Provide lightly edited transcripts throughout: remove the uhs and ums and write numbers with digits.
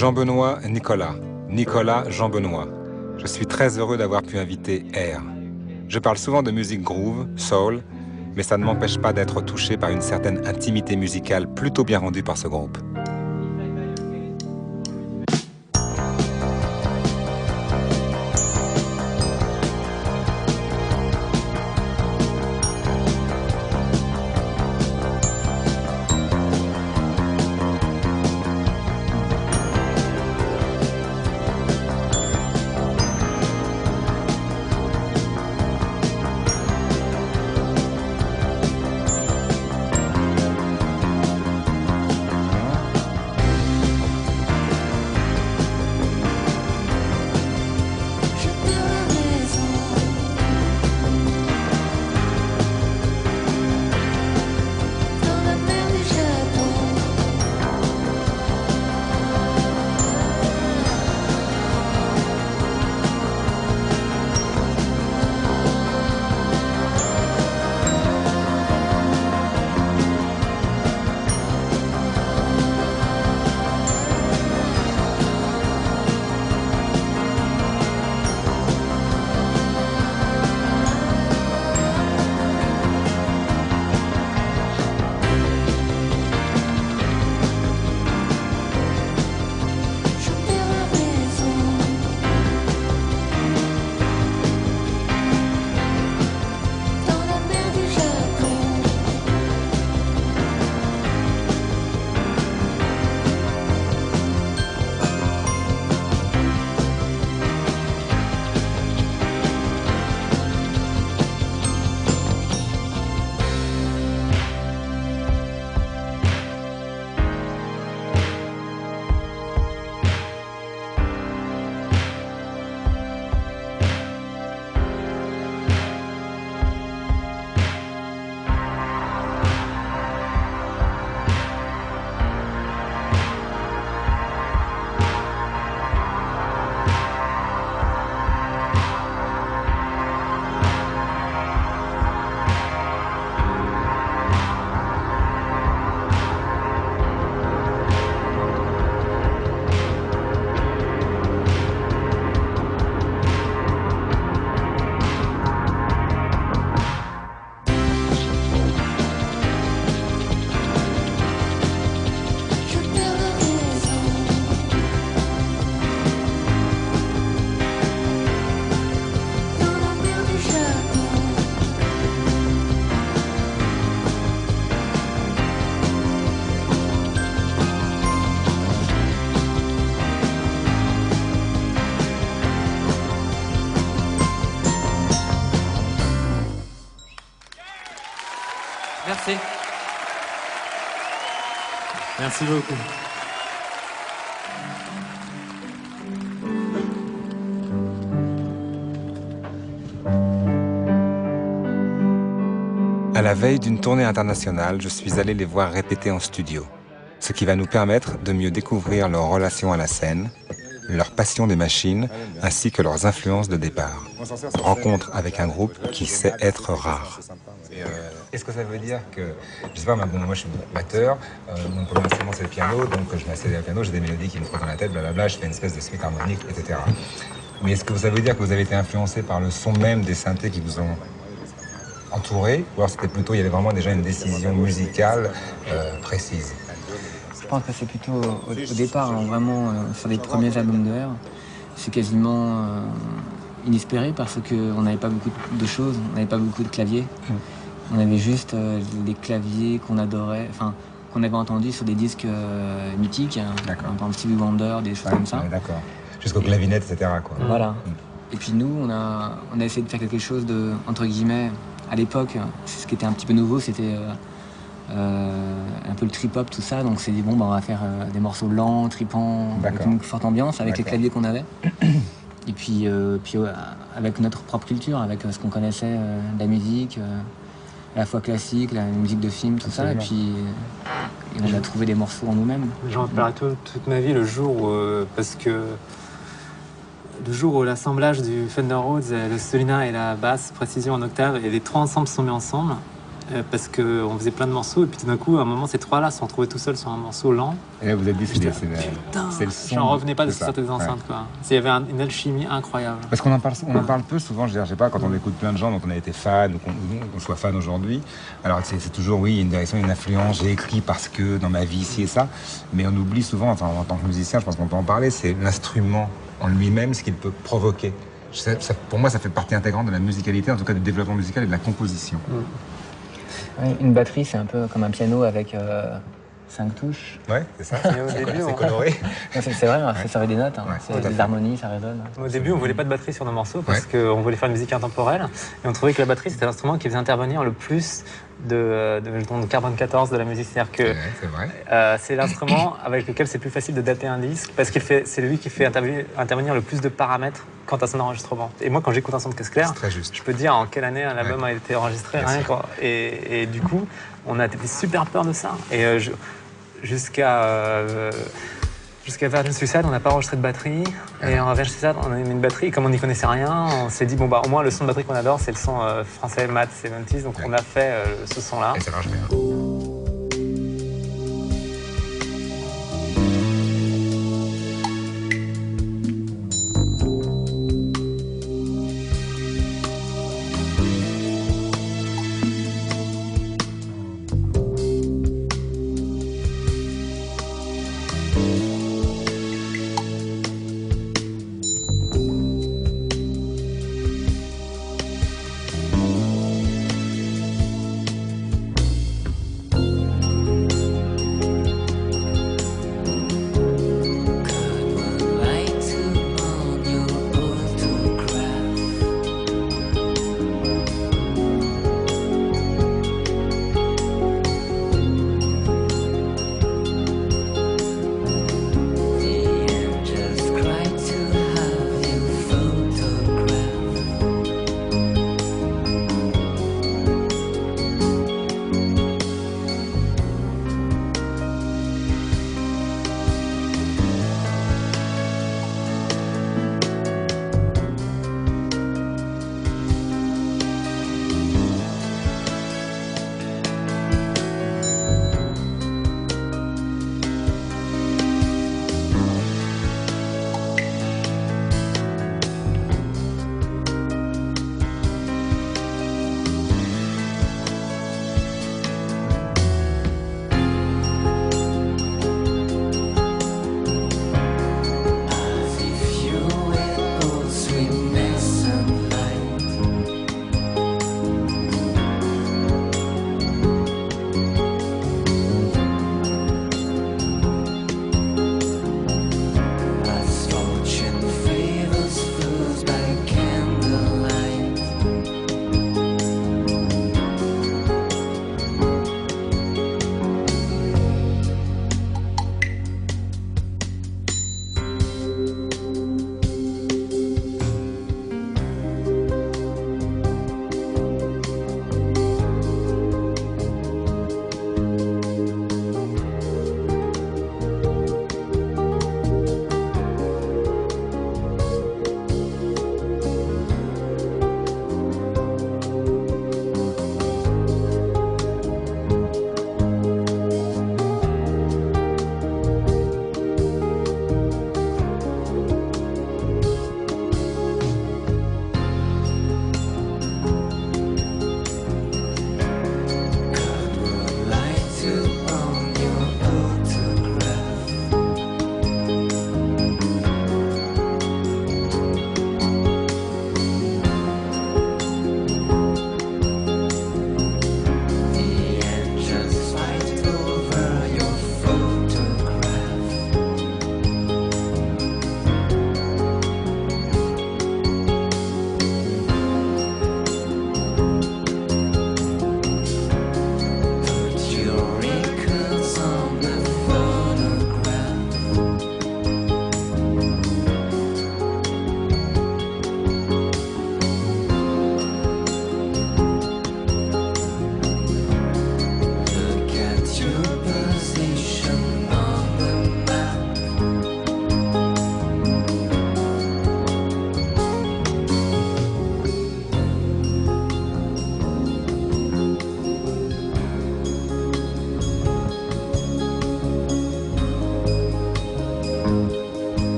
Jean-Benoît Nicolas, Nicolas Jean-Benoît. Je suis très heureux d'avoir pu inviter R. Je parle souvent de musique groove, soul, mais ça ne m'empêche pas d'être touché par une certaine intimité musicale plutôt bien rendue par ce groupe. Merci. Merci beaucoup. À la veille d'une tournée internationale, je suis allé les voir répéter en studio, ce qui va nous permettre de mieux découvrir leur relation à la scène, leur passion des machines, ainsi que leurs influences de départ. Rencontre avec un groupe qui sait être rare. Est-ce que ça veut dire que, je sais pas, moi je suis batteur, mon premier instrument c'est le piano, donc je m'assieds au piano, j'ai des mélodies qui me trottent dans la tête, blablabla, je fais une espèce de suite harmonique, etc. Mais est-ce que ça veut dire que vous avez été influencé par le son même des synthés qui vous ont entouré, ou alors c'était plutôt, il y avait vraiment déjà une décision musicale précise? Je pense que c'est plutôt au départ, hein, vraiment sur les premiers albums de R, c'est quasiment inespéré parce qu'on n'avait pas beaucoup de choses, on n'avait pas beaucoup de claviers. On avait juste les claviers qu'on adorait, enfin qu'on avait entendus sur des disques mythiques, hein, par exemple Stevie Wonder, des choses comme ça. D'accord. Jusqu'aux clavinettes, etc. Quoi. Voilà. Et puis nous, on a essayé de faire quelque chose de, entre guillemets, à l'époque, ce qui était un petit peu nouveau, c'était un peu le trip-hop, tout ça. Donc c'est dit, bon, bah, on va faire des morceaux lents, tripants, avec une forte ambiance, avec les claviers qu'on avait. Et puis, avec notre propre culture, avec ce qu'on connaissait de la musique, à la fois classique, la musique de film, tout ça. Et puis on a trouvé des morceaux en nous-mêmes. J'en parle toute ma vie le jour où, parce que le jour où l'assemblage du Fender Rhodes, le Solina et la basse précision en octave, et les trois ensemble sont mis ensemble, parce qu'on faisait plein de morceaux et puis tout d'un coup, à un moment, ces trois-là se sont retrouvés tout seuls sur un morceau lent. Et là, vous êtes dit, Putain, c'est le son. j'en revenais pas de ça. sortir des enceintes. Quoi. Il y avait une alchimie incroyable. Parce qu'on en parle peu souvent, je sais pas, quand on écoute plein de gens dont on a été fan ou qu'on soit fan aujourd'hui. Alors c'est toujours, oui, il y a une direction, une influence, j'ai écrit parce que dans ma vie, ci et ça. Mais on oublie souvent, enfin, en tant que musicien, je pense qu'on peut en parler, c'est l'instrument en lui-même, ce qu'il peut provoquer. Pour moi, ça fait partie intégrante de la musicalité, en tout cas du développement musical et de la composition. Ouais, une batterie, c'est un peu comme un piano avec 5 touches. Ouais, c'est ça. C'est coloré. C'est vrai, ça fait des notes, Ouais, c'est des harmonies, ça résonne. Au début, on voulait pas de batterie sur nos morceaux parce qu'on voulait faire une musique intemporelle et on trouvait que la batterie c'était l'instrument qui faisait intervenir le plus de carbone 14 de la musique. C'est-à-dire que c'est vrai. c'est l'instrument avec lequel c'est plus facile de dater un disque parce que c'est lui qui fait intervenir le plus de paramètres quant à son enregistrement. Et moi, quand j'écoute un son de caisse claire, je peux dire en quelle année un album a été enregistré. Et du coup, on a été super peur de ça. Et jusqu'à Virgin Suicide, on n'a pas enregistré de batterie. Et en Virgin Suicide, on a mis une batterie. Et comme on n'y connaissait rien, on s'est dit, bon, bah, au moins, le son de batterie qu'on adore, c'est le son français Mad 70s. Donc, on a fait ce son-là. Et ça marche bien.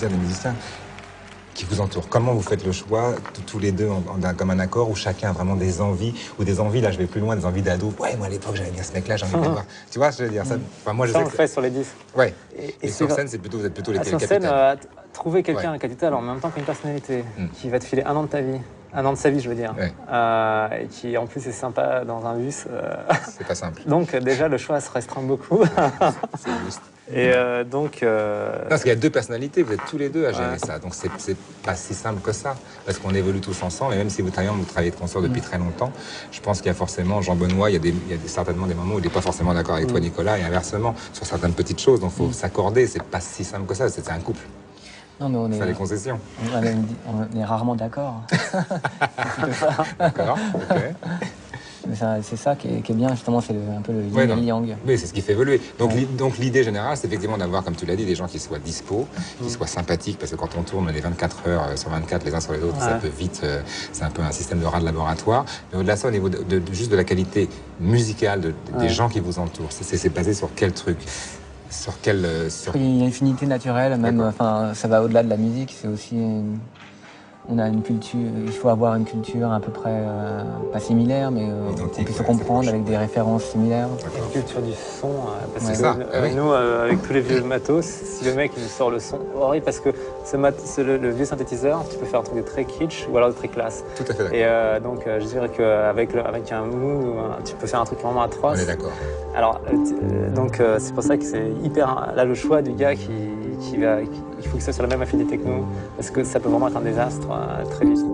choisir des musiciens qui vous entourent. Comment vous faites le choix, tous les deux, comme un accord, où chacun a vraiment des envies, ou des envies, là je vais plus loin, des envies d'ado. Ouais, moi à l'époque j'avais bien ce mec-là, j'ai envie de le voir. Tu vois, je veux dire, ça, moi je ça sais on le fait sur les disques. Ouais. Et sur scène, vous êtes plutôt les sur capitaines. Scène, trouver quelqu'un, un capital, en même temps qu'une personnalité, qui va te filer 1 an de ta vie. 1 an de sa vie, je veux dire. Ouais. Et qui, en plus, est sympa dans un bus. C'est pas simple. Donc, déjà, le choix se restreint beaucoup. C'est juste. Et donc... Non, parce qu'il y a 2 personnalités, vous êtes tous les 2 à gérer ça. Donc, c'est pas si simple que ça. Parce qu'on évolue tous ensemble. Et même si vous travaillez de concert depuis très longtemps, je pense qu'il y a forcément, Jean-Benoît, il y a certainement des moments où il n'est pas forcément d'accord avec toi, Nicolas, et inversement, sur certaines petites choses. Donc, il faut s'accorder. C'est pas si simple que ça. C'est un couple. Non, mais on est... les concessions. On est rarement d'accord. D'accord, ok. C'est ça qui est bien, justement, c'est un peu le yin et le yang. Oui, c'est ce qui fait évoluer. Donc l'idée générale, c'est effectivement d'avoir, comme tu l'as dit, des gens qui soient dispo, qui soient sympathiques, parce que quand on tourne les 24 heures sur 24 les uns sur les autres, ça peut vite, c'est un peu un système de rat de laboratoire. Mais au-delà de ça, au niveau juste de la qualité musicale des gens qui vous entourent, c'est basé sur quel truc? Il y a une affinité naturelle, même, enfin, ça va au-delà de la musique, c'est aussi on a une culture, il faut avoir une culture à peu près, pas similaire, mais on peut se comprendre avec des références similaires. Une culture du son, parce que ça. nous, avec tous les vieux matos, si le mec il nous sort le son horrible, parce que le vieux synthétiseur, tu peux faire un truc de très kitsch ou alors de très classe. Tout à fait d'accord. Et donc, je dirais qu'avec un mou, tu peux faire un truc vraiment atroce. On est d'accord. Alors, donc, c'est pour ça que c'est hyper... Là, le choix du gars il faut que ça soit la même affinité que nous, parce que ça peut vraiment être un désastre très vite.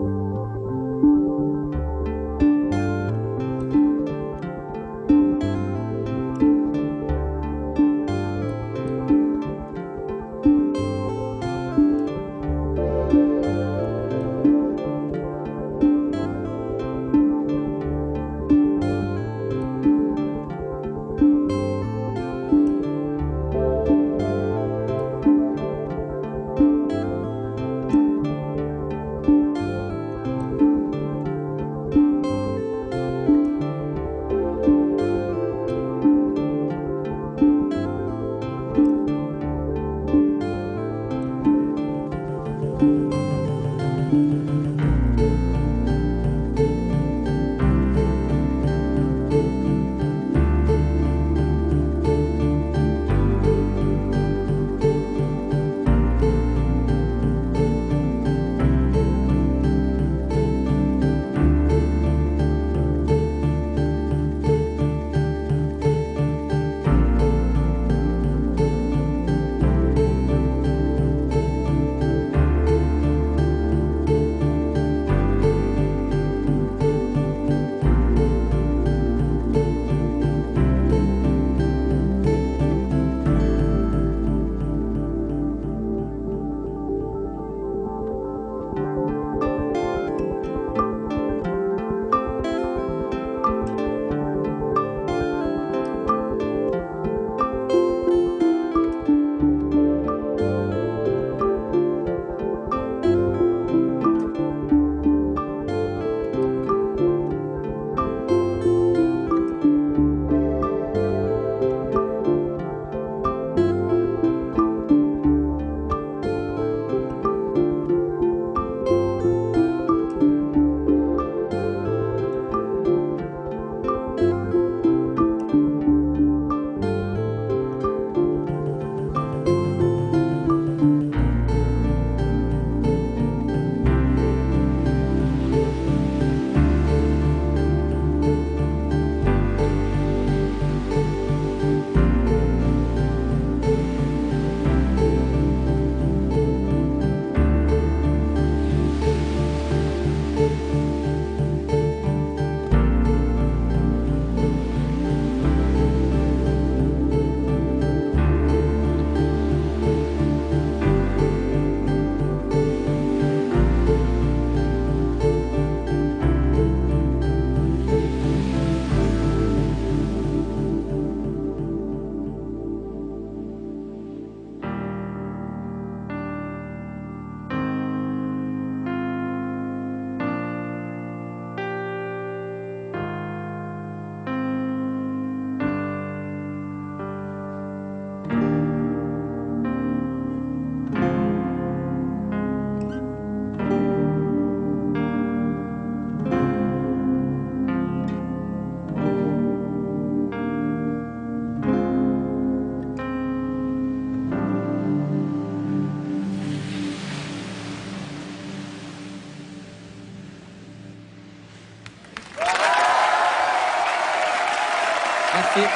Merci.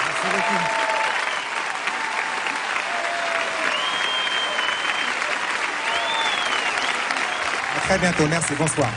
Merci beaucoup. À très bientôt. Merci. Bonsoir.